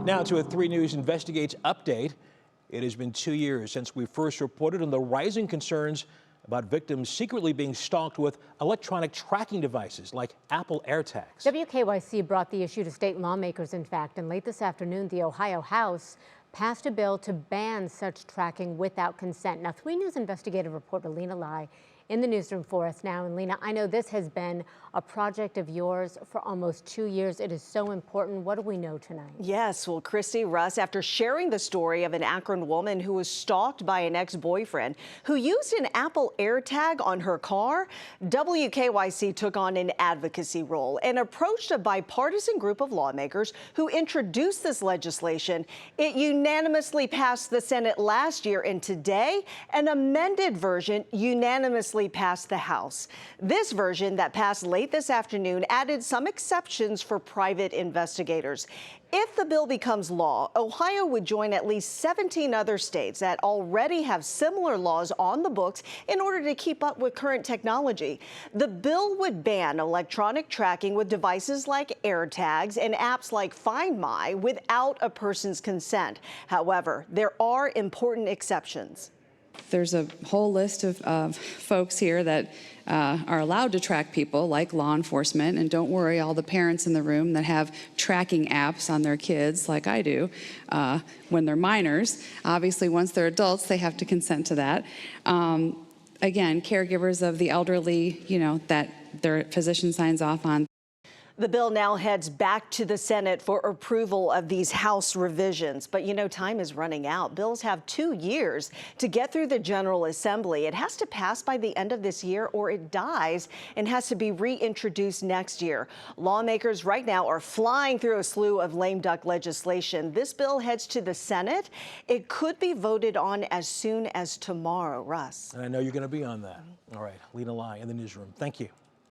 Now to a 3 News Investigates update. It has been 2 years since we first reported on the rising concerns about victims secretly being stalked with electronic tracking devices like Apple AirTags. WKYC brought the issue to state lawmakers, in fact, and late this afternoon, the Ohio House passed a bill to ban such tracking without consent. Now, 3 News investigative reporter Lynna Lai in the newsroom for us now. And Lynna, I know this has been a project of yours for almost 2 years. It is so important. What do we know tonight? Yes, well, Christy, Russ, after sharing the story of an Akron woman who was stalked by an ex-boyfriend who used an Apple AirTag on her car, WKYC took on an advocacy role and approached a bipartisan group of lawmakers who introduced this legislation. It unanimously passed the Senate last year, and today, an amended version unanimously passed the House. This version that passed late this afternoon added some exceptions for private investigators. If the bill becomes law, Ohio would join at least 17 other states that already have similar laws on the books in order to keep up with current technology. The bill would ban electronic tracking with devices like AirTags and apps like Find My without a person's consent. However, there are important exceptions. There's a whole list of folks here that are allowed to track people, like law enforcement. And don't worry, all the parents in the room that have tracking apps on their kids, like I do, when they're minors. Obviously, once they're adults, they have to consent to that. Again, caregivers of the elderly, that their physician signs off on. The bill now heads back to the Senate for approval of these House revisions. But, time is running out. Bills have 2 years to get through the General Assembly. It has to pass by the end of this year or it dies and has to be reintroduced next year. Lawmakers right now are flying through a slew of lame duck legislation. This bill heads to the Senate. It could be voted on as soon as tomorrow. Russ. And I know you're going to be on that. All right, Lynna Lai in the newsroom. Thank you.